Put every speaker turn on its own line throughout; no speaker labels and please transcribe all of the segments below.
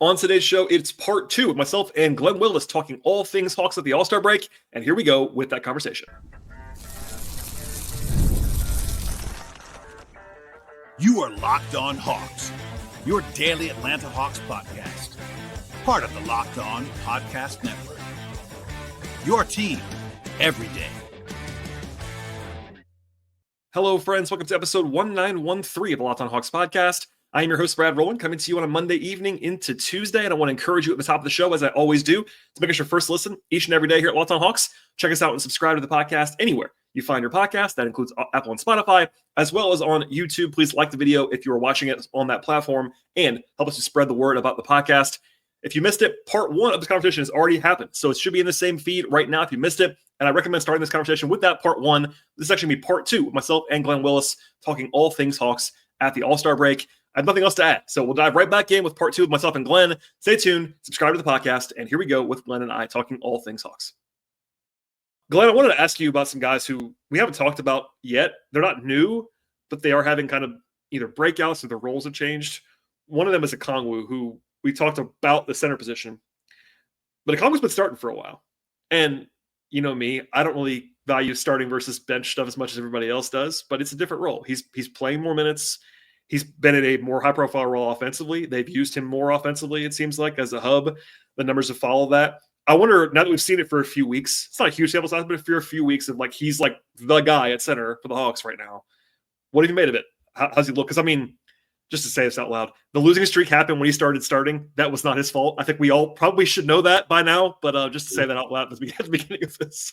On today's show, it's part 2 with myself and Glen Willis talking all things Hawks at the All-Star break. And here we go with that conversation.
You are Locked On Hawks, your daily Atlanta Hawks podcast. Part of the Locked On Podcast Network. Your team every day.
Hello, friends. Welcome to episode 1913 of the Locked On Hawks podcast. I am your host, Rowland, coming to you on a Monday evening into Tuesday, and I want to encourage you at the top of the show, as I always do, to make us your first listen each and every day here at Locked On Hawks. Check us out and subscribe to the podcast anywhere you find your podcast. That includes Apple and Spotify, as well as on YouTube. Please like the video if you are watching it on that platform, and help us to spread the word about the podcast. If you missed it, part 1 of this conversation has already happened, so it should be in the same feed right now if you missed it, and I recommend starting this conversation with that part 1. This is actually going to be part 2 with myself and Glen Willis talking all things Hawks at the All-Star break. I have nothing else to add, so we'll dive right back in with part 2 with myself and Glen. Stay tuned, subscribe to the podcast, and here we go with Glen and I talking all things Hawks. Glen, I wanted to ask you about some guys who we haven't talked about yet. They're not new, but they are having kind of either breakouts or their roles have changed. One of them is Okongwu, who we talked about the center position, but Okongwu's been starting for a while. And you know me, I don't really value starting versus bench stuff as much as everybody else does, but it's a different role. He's playing more minutes. He's been in a more high-profile role offensively. They've used him more offensively, it seems like, as a hub. The numbers have followed that. I wonder, now that we've seen it for a few weeks, it's not a huge sample size, but for a few weeks of like, he's like the guy at center for the Hawks right now. What have you made of it? How's he look? Because, I mean, just to say this out loud, the losing streak happened when he started starting. That was not his fault. I think we all probably should know that by now, but just to say that out loud at the beginning of this.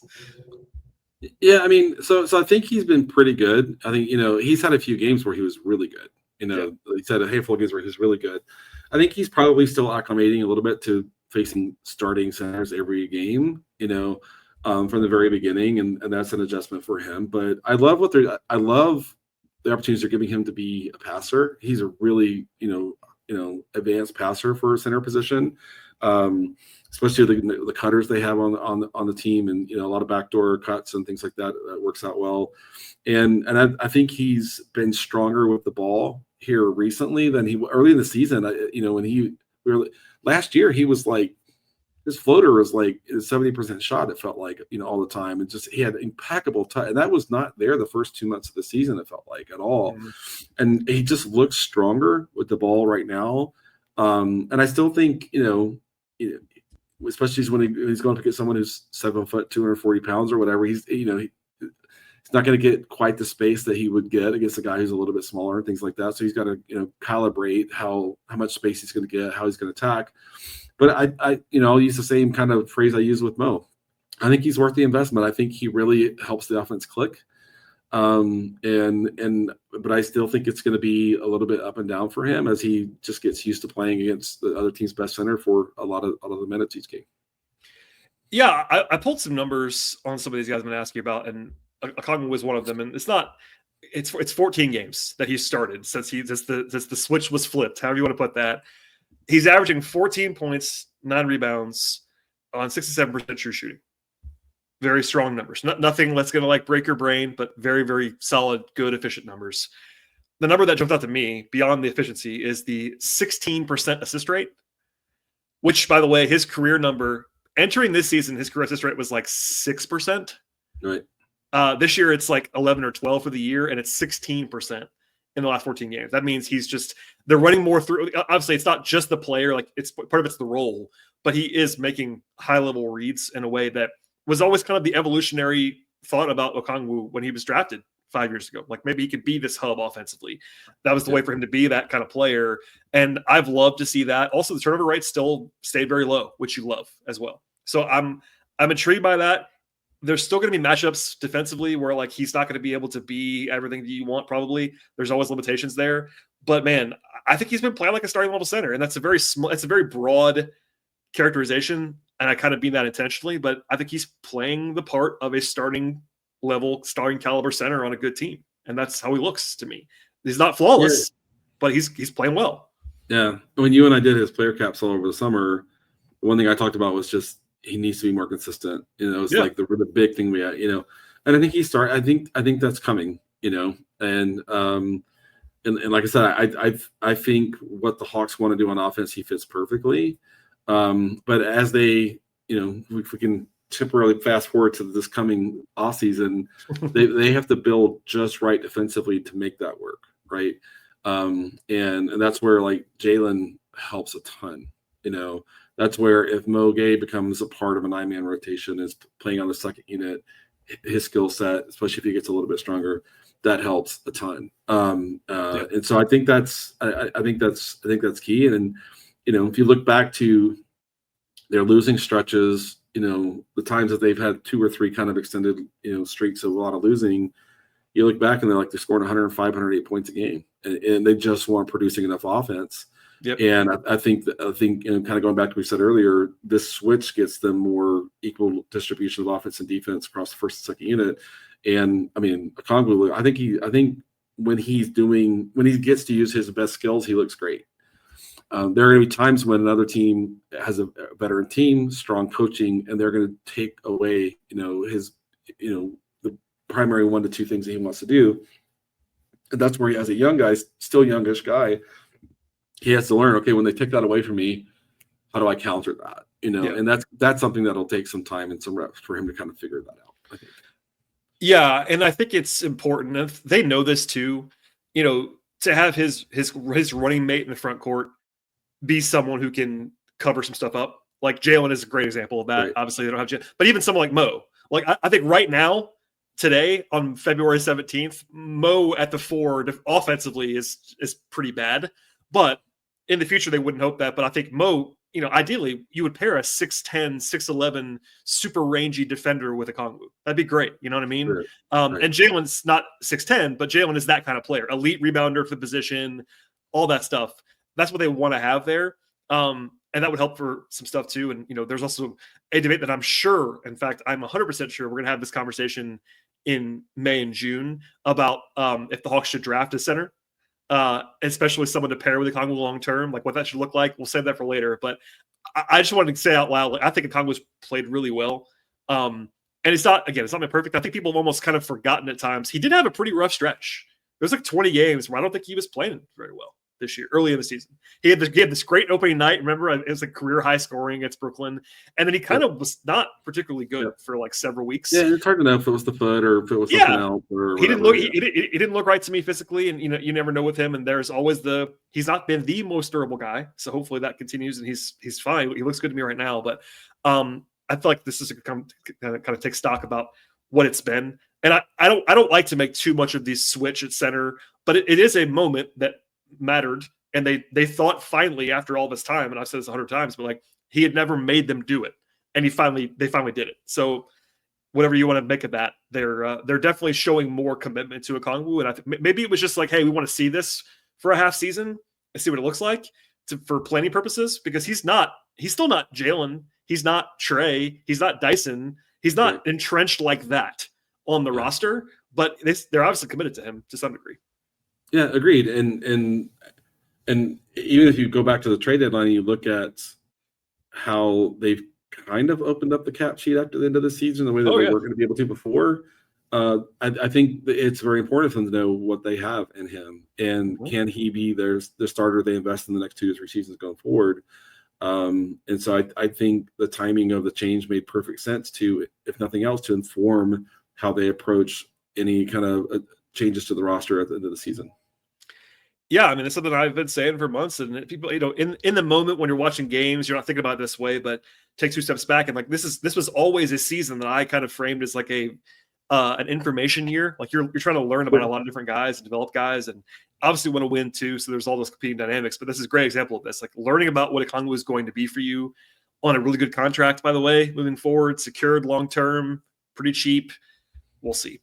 Yeah, I mean, so I think he's been pretty good. I think, he's had a few games where he was really good. He's had a handful of games where he's really good. I think he's probably still acclimating a little bit to facing starting centers every game, from the very beginning, and that's an adjustment for him. But I love the opportunities they're giving him to be a passer. He's a really, advanced passer for a center position, especially the cutters they have on the team, and a lot of backdoor cuts and things like that. That works out well, and I think he's been stronger with the ball here recently than he early in the season. When last year, he was like, his floater was like a 70% shot. It felt like, all the time, and just he had impeccable touch, and that was not there the first 2 months of the season. It felt like at all, and he just looks stronger with the ball right now. And I still think, especially when he's going to get someone who's 7 foot, 240 pounds or whatever, he's not going to get quite the space that he would get against a guy who's a little bit smaller and things like that. So he's got to, calibrate how much space he's going to get, how he's going to attack. But I'll use the same kind of phrase I use with Mo. I think he's worth the investment. I think he really helps the offense click. But I still think it's going to be a little bit up and down for him as he just gets used to playing against the other team's best center for a lot of the minutes each game.
Yeah, I pulled some numbers on some of these guys I'm going to ask you about, and Okongwu was one of them. And it's 14 games that he's started since the switch was flipped, however you want to put that. He's averaging 14 points, 9 rebounds on 67% true shooting. Very strong numbers. Nothing that's going to like break your brain, but very, very solid, good, efficient numbers. The number that jumped out to me beyond the efficiency is the 16% assist rate, which, by the way, his career number entering this season, his career assist rate was like 6%.
Right.
This year it's like 11 or 12 for the year, and it's 16% in the last 14 games. That means they're running more through. Obviously, it's not just the player, like it's part of it's the role, but he is making high level reads in a way that was always kind of the evolutionary thought about Okongwu when he was drafted 5 years ago. Like maybe he could be this hub offensively. That was the way for him to be that kind of player. And I've loved to see that. Also, the turnover rate still stayed very low, which you love as well. So I'm intrigued by that. There's still going to be matchups defensively where like he's not going to be able to be everything that you want. Probably there's always limitations there, but man, I think he's been playing like a starting level center, and that's a very broad characterization, and I kind of mean that intentionally. But I think he's playing the part of a starting caliber center on a good team, and that's how he looks to me. He's not flawless, but he's playing well.
Yeah, when you and I did his player caps all over the summer, one thing I talked about was just he needs to be more consistent. It's like the big thing and I think I think that's coming. And and like I said, I think what the Hawks want to do on offense, he fits perfectly. But as they, if we can temporarily fast forward to this coming offseason, they have to build just right defensively to make that work, right? And that's where like Jalen helps a ton. That's where if Mo Gay becomes a part of a 9-man rotation, is playing on the second unit, his skill set, especially if he gets a little bit stronger, that helps a ton. And so I think that's key. And if you look back to their losing stretches, the times that they've had 2 or 3 kind of extended streaks of a lot of losing, you look back and they're scoring 105, 108 points a game, and they just weren't producing enough offense.
Yep.
And I think kind of going back to what we said earlier, this switch gets them more equal distribution of offense and defense across the first and second unit. And I mean, Okongwu, I think when he gets to use his best skills, he looks great. There are going to be times when another team has a veteran team, strong coaching, and they're going to take away, his, the primary 1 to 2 things that he wants to do. And that's where he, as a young guy, still youngish guy, he has to learn, okay, when they take that away from me, how do I counter that? And that's something that'll take some time and some reps for him to kind of figure that out, I think.
Yeah, and I think it's important, if they know this too, to have his running mate in the front court be someone who can cover some stuff up. Like Jalen is a great example of that.
Right.
Obviously, they don't have Jalen, but even someone like Mo. Like I think right now, today on February 17th, Mo at the 4 offensively is pretty bad. But in the future, they wouldn't hope that. But I think Mo, ideally, you would pair a 6'10", 6'11", super rangy defender with Okongwu. That'd be great. You know what I mean?
Right.
And Jalen's not 6'10", but Jalen is that kind of player. Elite rebounder for the position, all that stuff. That's what they want to have there. And that would help for some stuff too. And, there's also a debate that I'm sure, in fact, I'm 100% sure we're going to have this conversation in May and June about if the Hawks should draft a center. Especially someone to pair with Okongwu long term, like what that should look like. We'll save that for later. But I just wanted to say out loud, I think Okongwu's played really well. And it's not perfect. I think people have almost kind of forgotten at times. He did have a pretty rough stretch. There was 20 games where I don't think he was playing very well this year, early in the season. He had this great opening night. Remember, it was career high scoring against Brooklyn. And then he kind of was not particularly good for several weeks.
Yeah, it's hard to know if it was the foot or if it was something else. Or
he didn't look right to me physically. And, you never know with him. And there's always he's not been the most durable guy. So hopefully that continues and he's fine. He looks good to me right now. But I feel like this is kind of take stock about what it's been. And I don't like to make too much of these switch at center, but it is a moment that mattered, and they thought finally after all this time, and I've said this 100 times, but he had never made them do it, and they finally did it. So whatever you want to make of that, they're definitely showing more commitment to Okongwu, and I think maybe it was just hey, we want to see this for a half season and see what it looks like for planning purposes, because he's still not Jalen, he's not Trey, he's not Dyson, he's not entrenched like that on the roster, but they're obviously committed to him to some degree.
Yeah, agreed. And even if you go back to the trade deadline and you look at how they've kind of opened up the cap sheet after the end of the season, the way that they weren't going to be able to before, I think it's very important for them to know what they have in him, and can he be the starter they invest in the next 2 to 3 seasons going forward. And so I think the timing of the change made perfect sense to, if nothing else, to inform how they approach any kind of changes to the roster at the end of the season.
Yeah, I mean, it's something I've been saying for months, and people, in the moment when you're watching games, you're not thinking about it this way, but take 2 steps back, and this was always a season that I kind of framed as an information year. You're trying to learn about a lot of different guys and develop guys, and obviously want to win too. So there's all those competing dynamics, but this is a great example of this, learning about what Okongwu is going to be for you on a really good contract, by the way, moving forward, secured long-term, pretty cheap. We'll see.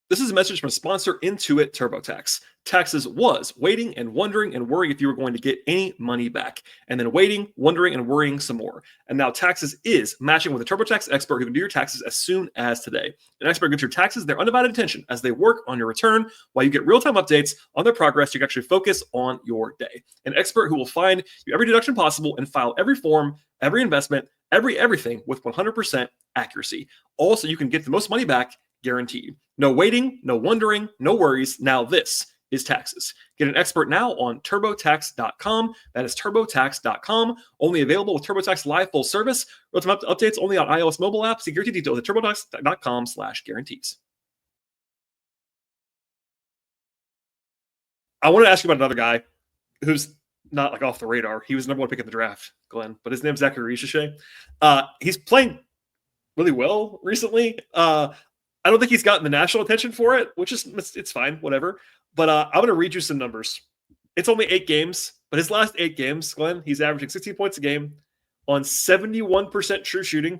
This is a message from sponsor Intuit TurboTax. Taxes was waiting and wondering and worrying if you were going to get any money back, and then waiting, wondering, and worrying some more. And now Taxes is matching with a TurboTax expert who can do your taxes as soon as today. An expert gives your taxes their undivided attention as they work on your return, while you get real-time updates on their progress. You can actually focus on your day. An expert who will find you every deduction possible and file every form, every investment, everything with 100% accuracy. Also, you can get the most money back guaranteed. No waiting, no wondering, no worries. Now this is taxes. Get an expert now on TurboTax.com. That is TurboTax.com. Only available with TurboTax Live full service. Real-time updates only on iOS mobile apps. Security details at TurboTax.com/guarantees. I want to ask you about another guy who's not like off the radar. He was the number one pick in the draft, Glenn, but his name's Zaccharie Risacher. He's playing really well recently. I don't think he's gotten the national attention for it, which is it's fine, whatever. But I'm going to read you some numbers. It's only 8 games, but his last 8 games, Glenn, he's averaging 16 points a game on 71% true shooting,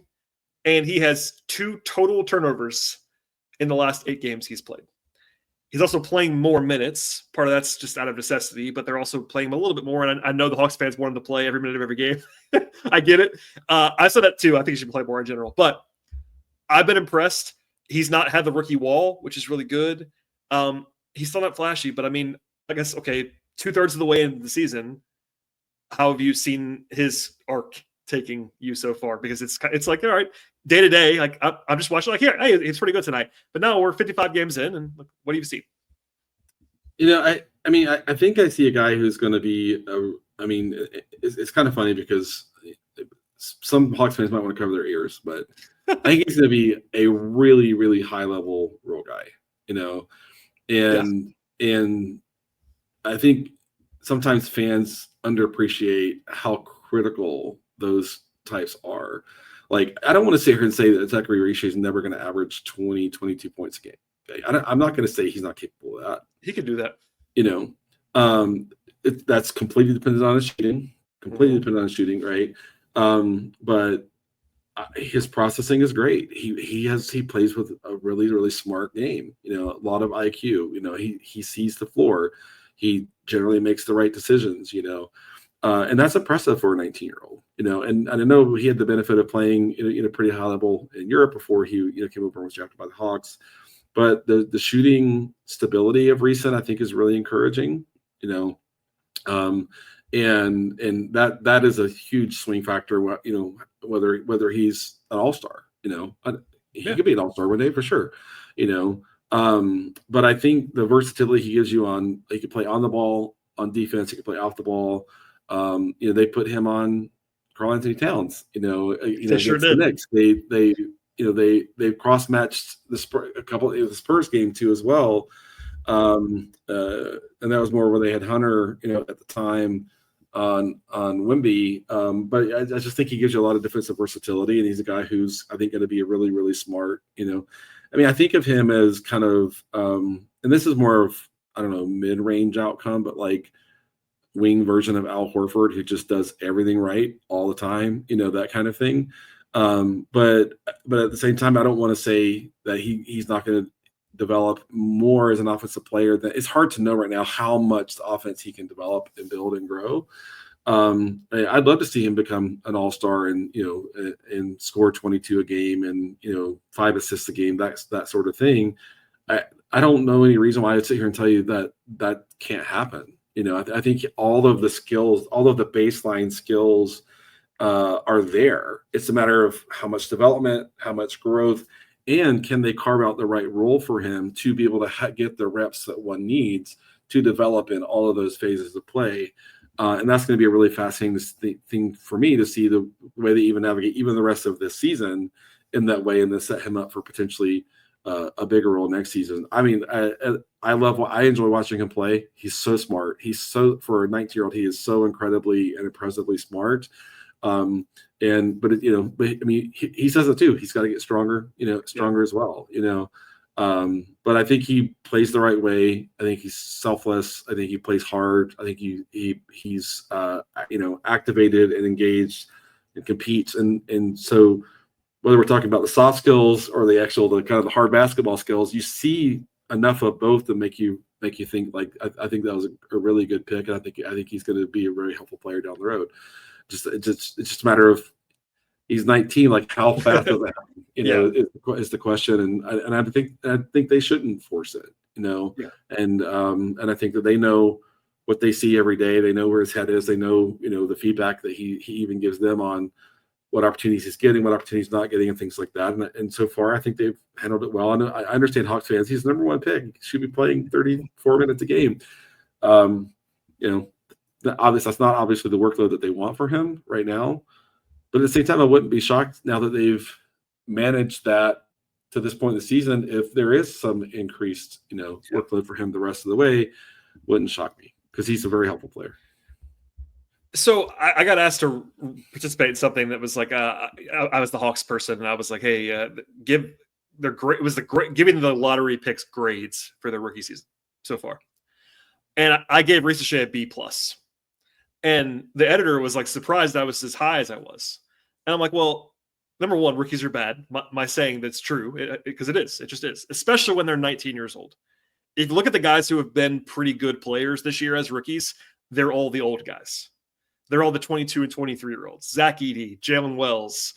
and he has 2 total turnovers in the last 8 games he's played. He's also playing more minutes. Part of that's just out of necessity, but they're also playing him a little bit more. And I know the Hawks fans want him to play every minute of every game. I get it. I said that too. I think he should play more in general. But I've been impressed. He's not had the rookie wall, which is really good. He's still not flashy, but I mean, I guess, okay, 2/3 of the way into the season, how have you seen his arc taking you so far? Because it's like, all right, day to day, like I'm just watching, like, here, hey, it's pretty good tonight. But now we're 55 games in, and look, what do you see?
You know, I mean, I think I see a guy who's going to be. I mean, it's kind of funny because some Hawks fans might want to cover their ears, but I think he's going to be a really, really high level role guy. You know, and I think sometimes fans underappreciate how critical those types are. Like, I don't want to sit here and say that Zaccharie Risacher is never going to average 20, 22 points a game. Okay? I'm not going to say he's not capable of that.
He could do that.
You know, that's completely dependent on his shooting. Completely dependent on his shooting, right? But his processing is great. He plays with a really, really smart game. You know, a lot of IQ. You know, he sees the floor. He generally makes the right decisions. You know. And that's impressive for a 19-year-old, you know. And I know he had the benefit of playing in a pretty high level in Europe before he came over and was drafted by the Hawks. But the shooting stability of recent, I think, is really encouraging, you know. And that is a huge swing factor. You know, whether he's an all-star, you know, he could be an all-star one day for sure, you know. But I think the versatility he gives you he can play on the ball, on defense, he can play off the ball. You know, they put him on Karl-Anthony Towns. They
sure did.
The Knicks. They cross-matched the Spurs game too as well. And that was more where they had Hunter, you know, at the time on Wemby. But I just think he gives you a lot of defensive versatility, and he's a guy who's, I think, going to be a really, really smart. You know, I mean, I think of him as kind of, and this is more of, I don't know, mid-range outcome, but like wing version of Al Horford, who just does everything right all the time, you know, that kind of thing. But at the same time, I don't want to say that he's not going to develop more as an offensive player. That it's hard to know right now how much the offense he can develop and build and grow. I'd love to see him become an all-star and, you know, and score 22 a game and, you know, 5 assists a game, that sort of thing. I don't know any reason why I'd sit here and tell you that can't happen. You know, I think all of the skills, all of the baseline skills are there. It's a matter of how much development, how much growth, and can they carve out the right role for him to be able to get the reps that one needs to develop in all of those phases of play. And that's going to be a really fascinating thing for me to see the way they even navigate even the rest of this season in that way, and then set him up for potentially a bigger role next season. I mean, I enjoy watching him play. He's so smart. For a 19-year-old, he is so incredibly and impressively smart. But I mean, he says it too. He's got to get stronger, you know, as well, you know. But I think he plays the right way. I think he's selfless. I think he plays hard. I think he's activated and engaged and competes. And so whether we're talking about the soft skills or the kind of the hard basketball skills, you see enough of both to make you think like, I think that was a really good pick. And I think he's going to be a very helpful player down the road. It's just a matter of, he's 19. Like, how fast does that happen? You know, is the question. And I think they shouldn't force it. You know, and I think that they know what they see every day. They know where his head is. They know, you know, the feedback that he even gives them on what opportunities he's getting, what opportunities he's not getting, and things like that. And so far, I think they've handled it well. And I understand Hawks fans. He's the number one pick. He should be playing 34 minutes a game. That's not obviously the workload that they want for him right now. But at the same time, I wouldn't be shocked now that they've managed that to this point in the season. If there is some increased, workload for him the rest of the way, wouldn't shock me because he's a very helpful player.
So I got asked to participate in something that was like I was the Hawks person, and I was like, hey, giving the lottery picks grades for their rookie season so far, and I gave Risacher a B+, and the editor was like surprised I was as high as I was, and I'm like, well, number one, rookies are bad. My saying that's true because it just is, especially when they're 19 years old. If you look at the guys who have been pretty good players this year as rookies, they're all the old guys. They're all the 22 and 23-year-olds. Zach Edey, Jalen Wells,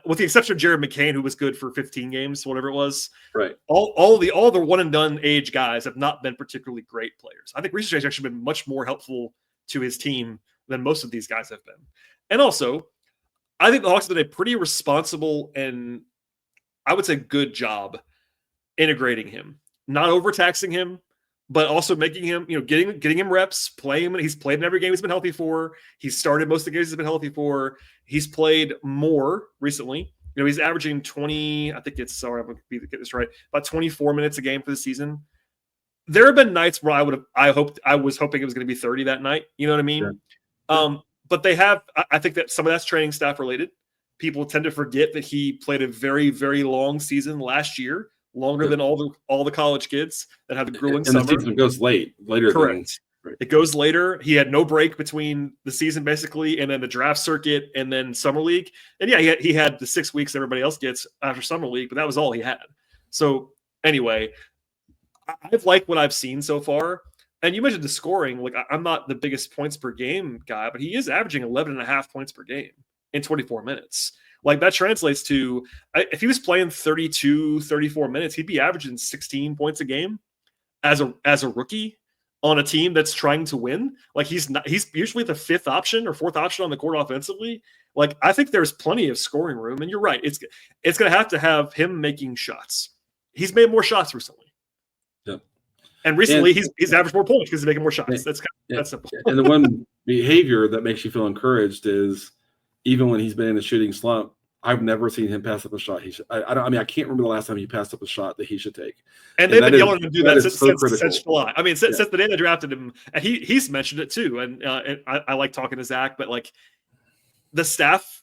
with the exception of Jared McCain, who was good for 15 games, whatever it was.
Right.
All the one and done age guys have not been particularly great players. I think Risacher has actually been much more helpful to his team than most of these guys have been. And also, I think the Hawks did a pretty responsible and I would say good job integrating him, not overtaxing him, but also making him, getting him reps, playing him. He's played in every game he's been healthy for. He's started most of the games he's been healthy for. He's played more recently. He's averaging 20, I'm going to get this right, about 24 minutes a game for the season. There have been nights where I was hoping it was going to be 30 that night. You know what I mean? Yeah. But I think that some of that's training staff related. People tend to forget that he played a very, very long season last year. Longer than all the college kids that have the grueling summer.
And the season goes later.
Correct. Right. It goes later. He had no break between the season, basically, and then the draft circuit, and then summer league. And yeah, he had the 6 weeks everybody else gets after summer league, but that was all he had. So anyway, I've liked what I've seen so far. And you mentioned the scoring. Like, I'm not the biggest points per game guy, but he is averaging 11.5 points per game in 24 minutes. Like, that translates to, if he was playing 32, 34 minutes, he'd be averaging 16 points a game as a rookie on a team that's trying to win. Like, he's usually the fifth option or fourth option on the court offensively. Like, I think there's plenty of scoring room, and you're right. It's going to have him making shots. He's made more shots recently.
Yeah.
And recently he's averaged more points because he's making more shots. That's that's simple.
And the one behavior that makes you feel encouraged is, even when he's been in a shooting slump, I've never seen him pass up a shot. I can't remember the last time he passed up a shot that he should take.
And they've been yelling at him to do that since July. I mean, since the day they drafted him, and he's mentioned it too. And I like talking to Zach, but like the staff,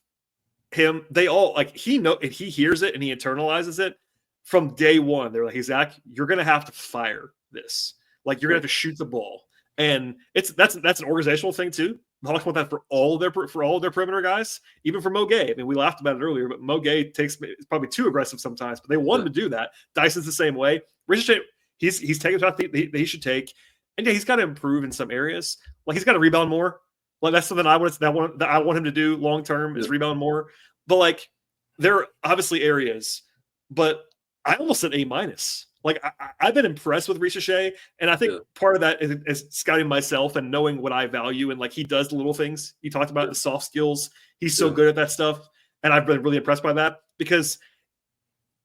they all like he hears it and he internalizes it from day one. They're like, "Hey, Zach, you're gonna have to fire this. Like, you're gonna have to shoot the ball." And that's an organizational thing too. The Hawks want that for all of their perimeter guys, even for Mo Gay. I mean, we laughed about it earlier, but Mo Gay it's probably too aggressive sometimes, but they want him to do that. Dyson's the same way. Richard, he's taking shots that he should take, and yeah, he's got to improve in some areas. Like, he's got to rebound more. Like, that's something I want him to do long term is rebound more. But like, there are obviously areas, but I almost said A-. Like, I've been impressed with Risacher, and I think part of that is scouting myself and knowing what I value. And like, he does the little things. You talked about the soft skills. He's so good at that stuff, and I've been really impressed by that because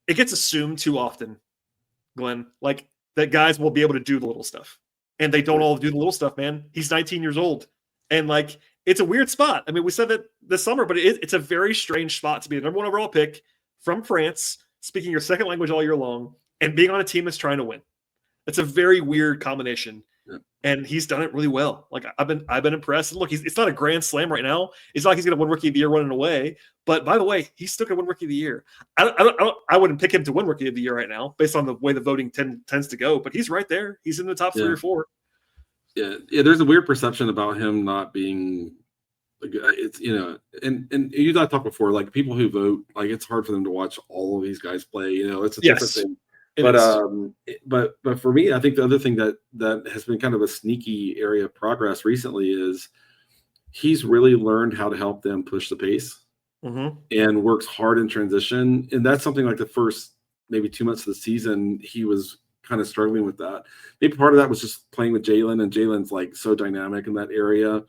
it gets assumed too often, Glenn, like that guys will be able to do the little stuff, and they don't all do the little stuff. Man, he's 19 years old, and like, it's a weird spot. I mean, we said that this summer, but it's a very strange spot to be the number one overall pick from France, speaking your second language all year long, and being on a team that's trying to win. It's a very weird combination, and he's done it really well. Like, I've been impressed. And look, it's not a grand slam right now. It's not like he's going to win Rookie of the Year running away. But by the way, he's still going to win Rookie of the Year. I wouldn't pick him to win Rookie of the Year right now, based on the way the voting tends to go. But he's right there. He's in the top 3 or 4.
Yeah. There's a weird perception about him not being. It's and you guys talked before, like, people who vote, like, it's hard for them to watch all of these guys play. It's a different thing. But for me, I think the other thing that has been kind of a sneaky area of progress recently is he's really learned how to help them push the pace and works hard in transition. And that's something like the first maybe 2 months of the season, he was kind of struggling with that. Maybe part of that was just playing with Jalen, and Jalen's like so dynamic in that area.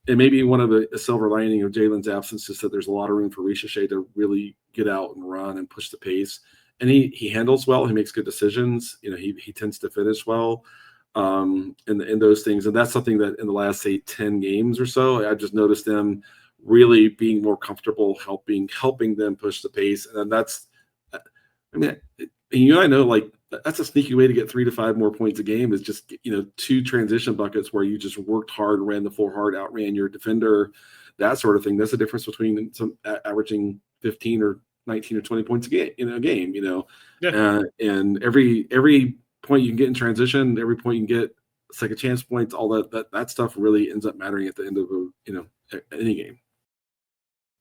And maybe one of the silver lining of Jalen's absence is that there's a lot of room for Risacher to really get out and run and push the pace. And he handles well. He makes good decisions. He tends to finish well in those things. And that's something that in the last, say, 10 games or so, I've just noticed them really being more comfortable helping them push the pace. And that's, I mean, I know, like, that's a sneaky way to get 3 to 5 more points a game is just, 2 transition buckets where you just worked hard, ran the floor hard, outran your defender, that sort of thing. That's the difference between some averaging 15 or 19 or 20 points a game in a game,
Yeah.
And every point you can get in transition, every point you can get second chance points, all that stuff really ends up mattering at the end of any game.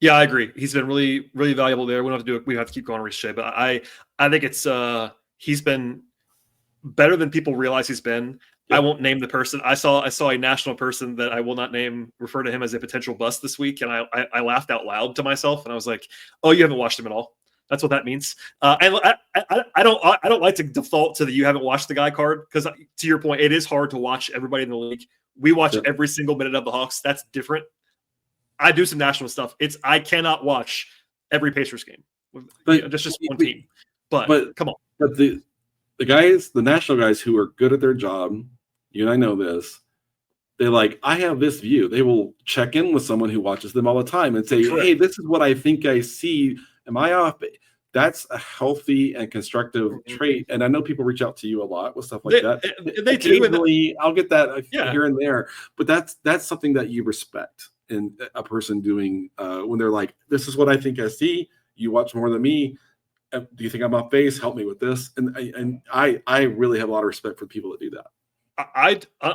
Yeah, I agree. He's been really, really valuable there. We don't have to do it. We have to keep going Risacher, but I think it's he's been better than people realize he's been. Yep. I won't name the person. I saw a national person that I will not name refer to him as a potential bust this week, and I laughed out loud to myself, and I was like, "Oh, you haven't watched him at all. That's what that means." And I don't like to default to the you haven't watched the guy card because, to your point, it is hard to watch everybody in the league. We watch every single minute of the Hawks. That's different. I do some national stuff. I cannot watch every Pacers game. But that's just one team. But come on.
But the guys, the national guys who are good at their job, you and I know this, they're like, I have this view. They will check in with someone who watches them all the time and say, hey, this is what I think I see. Am I off? That's a healthy and constructive trait. And I know people reach out to you a lot with stuff like that.
They do.
I'll get that here and there. But that's something that you respect in a person doing when they're like, this is what I think I see. You watch more than me. Do you think I'm off base? Help me with this. And I really have a lot of respect for people that do that.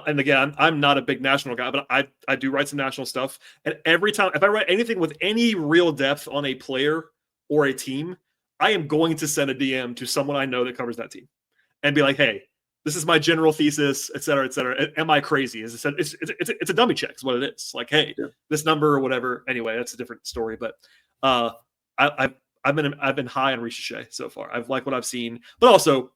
And again, I'm not a big national guy, but I do write some national stuff. And every time, if I write anything with any real depth on a player or a team, I am going to send a DM to someone I know that covers that team and be like, hey, this is my general thesis, et cetera, et cetera. Am I crazy? As I said, it's a dummy check is what it is. Like, hey, this number or whatever. Anyway, that's a different story. But I've been high on Risacher so far. I've liked what I've seen, but also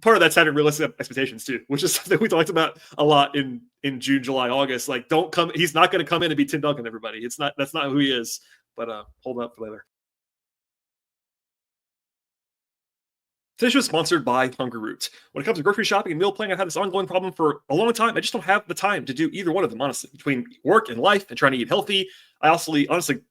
part of that's having realistic expectations too, which is something we talked about a lot in June, July, August. Like, he's not going to come in and be Tim Duncan, everybody. That's not who he is. But hold up for later. Today's show is sponsored by Hungry Root. When it comes to grocery shopping and meal planning, I've had this ongoing problem for a long time. I just don't have the time to do either one of them, honestly. Between work and life and trying to eat healthy, I honestly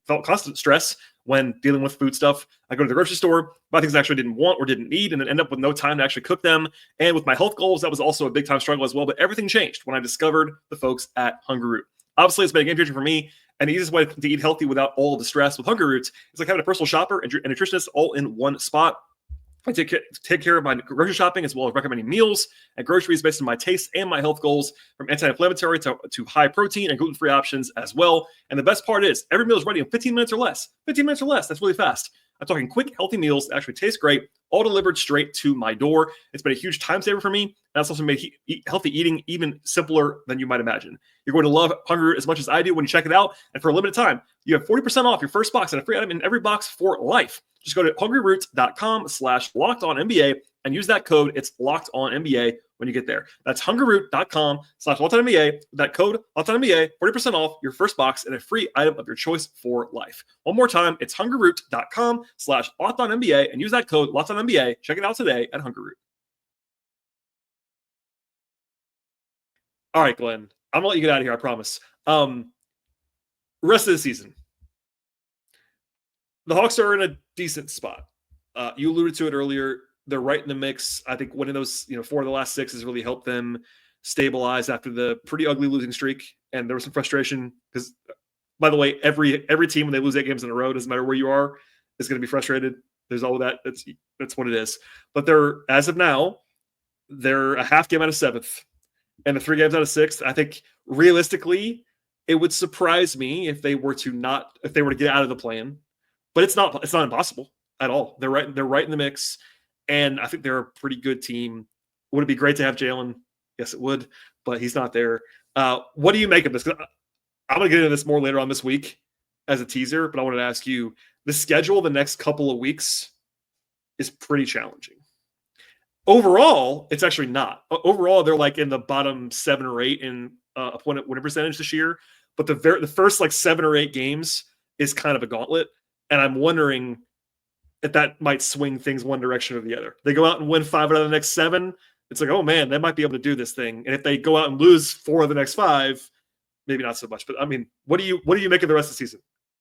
felt constant stress when dealing with food stuff. I go to the grocery store, buy things I actually didn't want or didn't need, and then end up with no time to actually cook them. And with my health goals, that was also a big-time struggle as well. But everything changed when I discovered the folks at Hungry Root. Obviously, it's been a game changer for me. And the easiest way to eat healthy without all the stress with Hungry Roots is like having a personal shopper and nutritionist all in one spot. I take care of my grocery shopping as well as recommending meals and groceries based on my taste and my health goals, from anti-inflammatory to high protein and gluten-free options as well. And the best part is every meal is ready in 15 minutes or less. 15 minutes or less. That's really fast. I'm talking quick, healthy meals that actually taste great, all delivered straight to my door. It's been a huge time saver for me. And that's also made healthy eating even simpler than you might imagine. You're going to love Hungry Root as much as I do when you check it out. And for a limited time, you have 40% off your first box and a free item in every box for life. Just go to hungryroots.com/lockedonnba and use that code. It's lockedonnba when you get there. That's hungryroots.com/lockedonnba. That code lockedonnba, 40% off your first box and a free item of your choice for life. One more time, it's hungryroots.com/lockedonnba and use that code lockedonnba. Check it out today at Hungry Root. All right, Glenn, I'm gonna let you get out of here. I promise. Rest of the season, the Hawks are in a decent spot. You alluded to it earlier. They're right in the mix. I think winning those, 4 of the last 6 has really helped them stabilize after the pretty ugly losing streak. And there was some frustration because, by the way, every team when they lose 8 games in a row, doesn't matter where you are, is going to be frustrated. There's all of that. That's what it is. But as of now, they're a half game out of 7th, and the 3 games out of 6th. I think realistically, it would surprise me if they were to get out of the play-in. But it's not impossible at all. They're right in the mix, and I think they're a pretty good team. Would it be great to have Jalen? Yes, it would, but he's not there. What do you make of this? I'm going to get into this more later on this week as a teaser, but I wanted to ask you, the schedule the next couple of weeks is pretty challenging. Overall, it's actually not. Overall, they're like in the bottom 7 or 8 in opponent winning percentage this year. but the first like 7 or 8 games is kind of a gauntlet, and I'm wondering if that might swing things one direction or the other. They go out and win 5 out of the next 7. It's like, oh man, they might be able to do this thing. And if they go out and lose 4 of the next 5, maybe not so much. But I mean, what do you make of the rest of the season,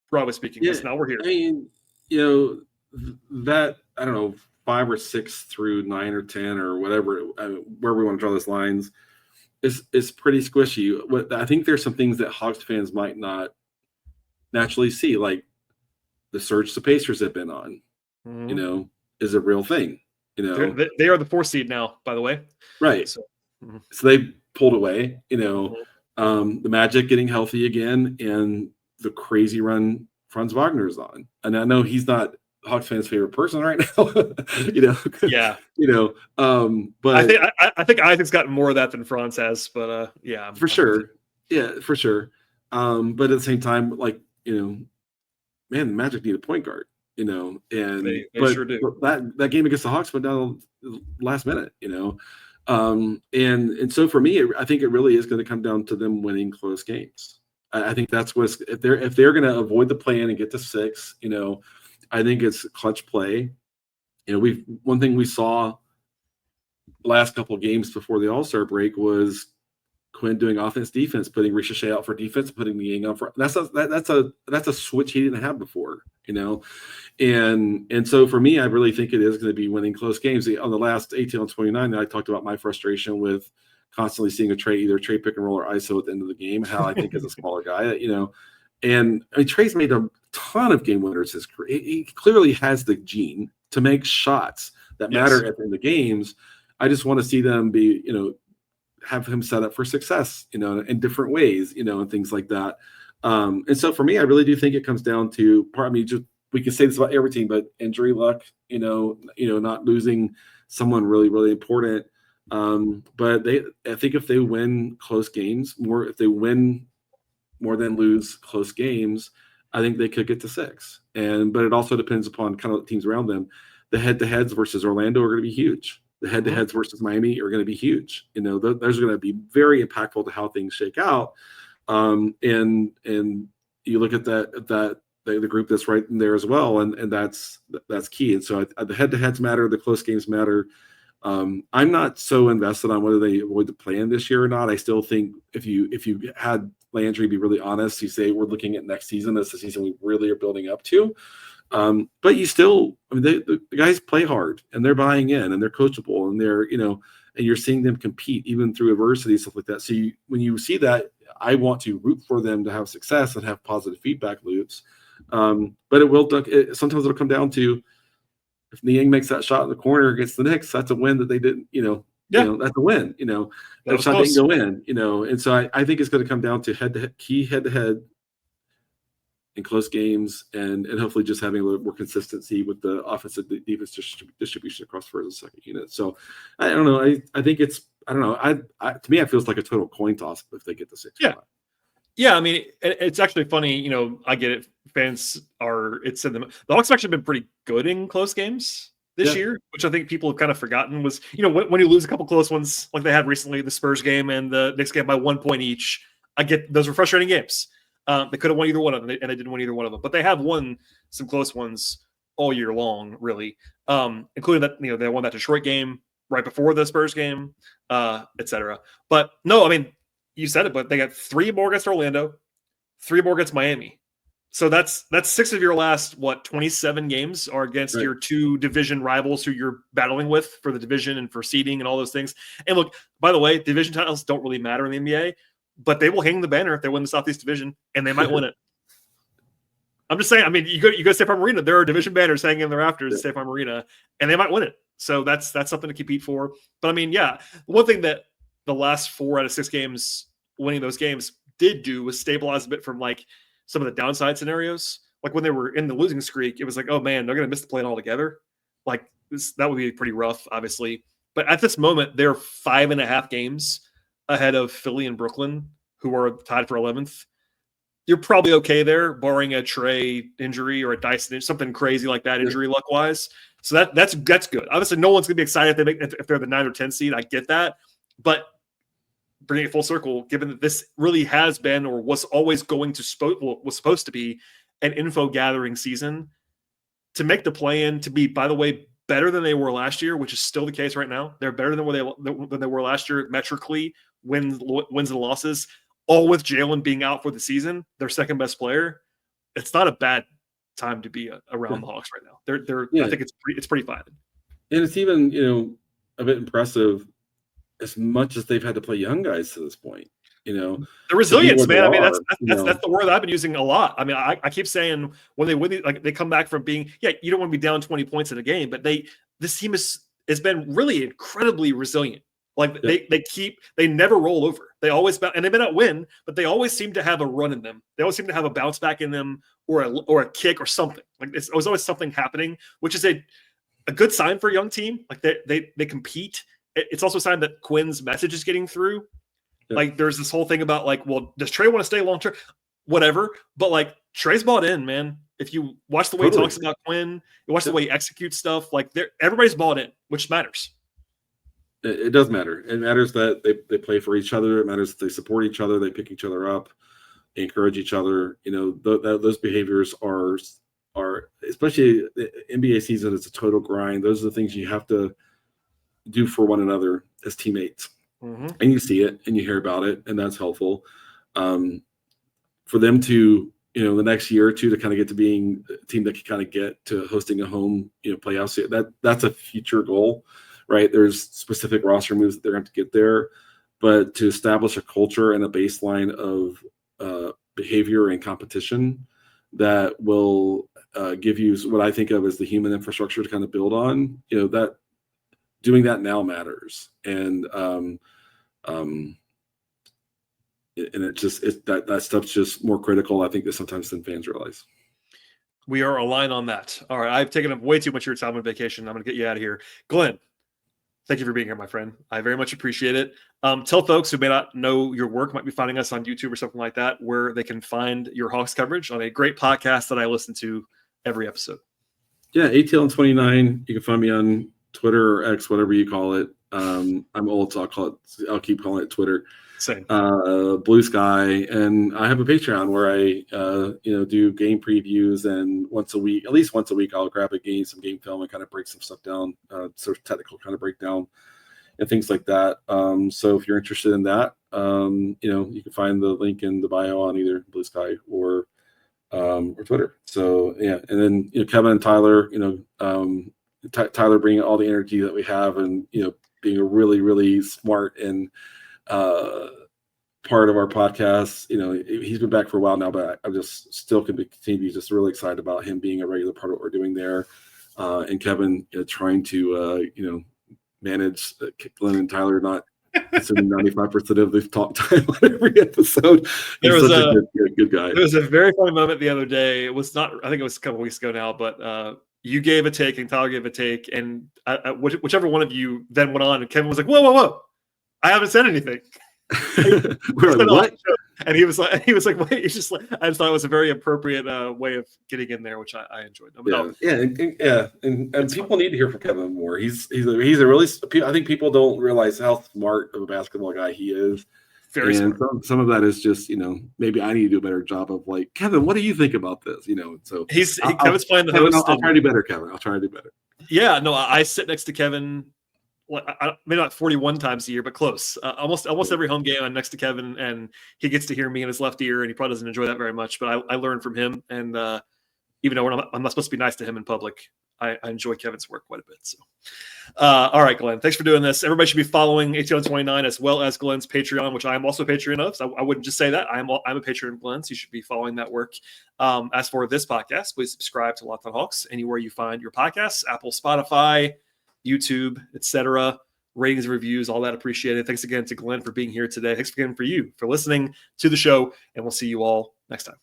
broadly speaking? Because now we're here.
I mean, you know, that I don't know, 5 or 6 through 9 or 10 or whatever, where we want to draw those lines is pretty squishy. I think there's some things that Hawks fans might not naturally see, like the surge the Pacers have been on. You know, is a real thing. You know,
they are the 4 seed now, by the way.
Right. So they pulled away. You know, the Magic getting healthy again, and the crazy run Franz Wagner's on. And I know he's not Hawks fans' favorite person right now. You know.
Yeah.
You know, but
I think Isaac's gotten more of that than Franz has. But yeah,
for sure. Yeah, for sure. But at the same time, like, you know, man, the Magic need a point guard. You know, and
they sure do.
That game against the Hawks went down the last minute, you know. And so for me, I think it really is going to come down to them winning close games. I think that's what's if they're going to avoid the play-in and get to 6, you know, I think it's clutch play. You know, one thing we saw last couple of games before the All-Star break was Quinn doing offense defense, putting Risacher out for defense, putting Niang on for that's a switch he didn't have before, you know. And so for me, I really think it is going to be winning close games. On the last 18 on 29, I talked about my frustration with constantly seeing either Trey pick and roll or ISO at the end of the game, how I think as a smaller guy, you know. And I mean, Trey's made a ton of game winners his career. He clearly has the gene to make shots that matter at the end of games. I just want to see them be, you know, have him set up for success, you know, in different ways, you know, and things like that. And so for me, I really do think it comes down to we can say this about every team, but injury luck, you know, not losing someone really, really important. But I think if they win close games if they win more than lose close games, I think they could get to 6. But it also depends upon kind of the teams around them. The head-to-heads versus Orlando are going to be huge. The head-to-heads versus Miami are going to be huge. You know, those are going to be very impactful to how things shake out. And you look at the group that's right in there as well, and that's key. And so the head-to-heads matter, the close games matter. I'm not so invested on whether they avoid the play-in this year or not. I still think if you had Landry be really honest, you say we're looking at next season. That's the season we really are building up to. But you still, I mean, the guys play hard and they're buying in and they're coachable and they're, you know, and you're seeing them compete even through adversity, stuff like that. So when you see that, I want to root for them to have success and have positive feedback loops. But sometimes it'll come down to if Niang makes that shot in the corner against the Knicks, that's a win that they didn't, you know. Yeah, you know, that's a win. You know, that shot didn't go in. You know, and so I think it's going to come down to head-to-head in close games, and hopefully just having a little more consistency with the offensive defense distribution across first and second unit. So I don't know. I think it's I don't know. To me, it feels like a total coin toss if they get the 6.
Yeah. Yeah, I mean, it's actually funny. You know, I get it. Fans it's in the Hawks have actually been pretty good in close games this year, which I think people have kind of forgotten was, you know, when you lose a couple close ones like they had recently, the Spurs game and the Knicks game by 1 point each, I get those were frustrating games. They could have won either one of them, and they didn't win either one of them. But they have won some close ones all year long, really, including that, you know, they won that Detroit game right before the Spurs game, etc. But no, I mean, you said it, but they got 3 more against Orlando, 3 more against Miami. So that's 6 of your last 27 games are against your 2 division rivals who you're battling with for the division and for seeding and all those things. And look, by the way, division titles don't really matter in the NBA, but they will hang the banner if they win the Southeast Division, and they might win it. I'm just saying. I mean, you go to State Farm Arena. There are division banners hanging in the rafters at State Farm Arena, and they might win it. So that's something to compete for. But I mean, yeah, one thing that the last 4 out of 6 games, winning those games, did do was stabilize a bit from like some of the downside scenarios. Like when they were in the losing streak, it was like, oh man, they're going to miss the play-in altogether. Like that would be pretty rough, obviously. But at this moment, they're 5.5 games ahead of Philly and Brooklyn, who are tied for 11th. You're probably okay there, barring a Trey injury or a Dyson, something crazy like that, injury luck-wise. So that's good. Obviously, no one's going to be excited if they're the 9 or 10 seed. I get that. But bringing it full circle, given that this really has been or was always going to was supposed to be an info gathering season, to make the play-in, to be, by the way, better than they were last year, which is still the case right now. They're better than they were last year metrically, wins and losses, all with Jalen being out for the season, their second best player. It's not a bad time to be around the Hawks right now. I think it's pretty fine.
And it's even, a bit impressive as much as they've had to play young guys to this point. The
resilience, man. I mean, that's the word I've been using a lot. I mean, I keep saying when they win, like they come back from being, you don't want to be down 20 points in a game, but this team has been really incredibly resilient. Like they never roll over. They always, and they may not win, but they always seem to have a run in them. They always seem to have a bounce back in them, or a kick or something. Like there's always something happening, which is a good sign for a young team. Like they compete. It's also a sign that Quinn's message is getting through. Like there's this whole thing about like, well, does Trey want to stay long term? Whatever. But like Trey's bought in, man. If you watch the way he talks about Quinn, you watch the way he executes stuff, like everybody's bought in, which matters.
It does matter. It matters that they play for each other. It matters that they support each other. They pick each other up, they encourage each other. Those behaviors are especially the NBA season. It's a total grind. Those are the things you have to do for one another as teammates. Mm-hmm. And you see it and you hear about it, and that's helpful. For them to, the next year or two to kind of get to being a team that can kind of get to hosting a home, playoffs, that's a future goal, right? There's specific roster moves that they're going to get there, but to establish a culture and a baseline of behavior and competition that will give you what I think of as the human infrastructure to kind of build on, that doing that now matters. And that stuff's just more critical, I think, that sometimes than fans realize.
We are aligned on that. All right, I've taken up way too much of your time on vacation. I'm going to get you out of here. Glenn, thank you for being here, my friend. I very much appreciate it. Tell folks who may not know your work, might be finding us on YouTube or something like that, where they can find your Hawks coverage on a great podcast that I listen to every episode.
Yeah, ATL and 29. You can find me on Twitter or X, whatever you call it. I'm old, so I'll keep calling it Twitter.
Same.
Blue Sky, and I have a Patreon where I do game previews, and at least once a week, I'll grab some game film and kind of break some stuff down, sort of technical kind of breakdown and things like that. So if you're interested in that, you can find the link in the bio on either Blue Sky or Twitter. So yeah, and then Kevin and Tyler, Tyler bringing all the energy that we have, and being a really, really smart and part of our podcast. He's been back for a while now, but I just still can continue just really excited about him being a regular part of what we're doing there. And Kevin trying to manage Glenn and Tyler not assuming 95% of the talk time on every episode. He's such a good guy.
There was a very funny moment the other day. It was not, I think it was a couple weeks ago now, but you gave a take and Tyler gave a take, and whichever one of you then went on, and Kevin was like, whoa, I haven't said anything.
We're like, what?
And he was like, wait, it's just like, I just thought it was a very appropriate way of getting in there, which I enjoyed.
And people need to hear from Kevin more. He's a really, I think people don't realize how smart of a basketball guy he is.
Very smart.
Some of that is just, maybe I need to do a better job of like, Kevin, what do you think about this? So
Kevin's playing the host.
I'll try to do better, Kevin. I'll try to do better.
Yeah, no, I sit next to Kevin. Maybe not 41 times a year, but close. Almost every home game, I'm next to Kevin, and he gets to hear me in his left ear, and he probably doesn't enjoy that very much. But I learn from him, and even though I'm not supposed to be nice to him in public, I enjoy Kevin's work quite a bit. So, all right, Glenn, thanks for doing this. Everybody should be following ATL29 as well as Glenn's Patreon, which I am also a Patreon of. So I wouldn't just say that. I'm a Patreon of Glenn, so you should be following that work. As for this podcast, please subscribe to Locked On Hawks anywhere you find your podcasts: Apple, Spotify, YouTube, etc. Ratings and reviews, all that appreciated. Thanks again to Glenn for being here today. Thanks again for you for listening to the show, and we'll see you all next time.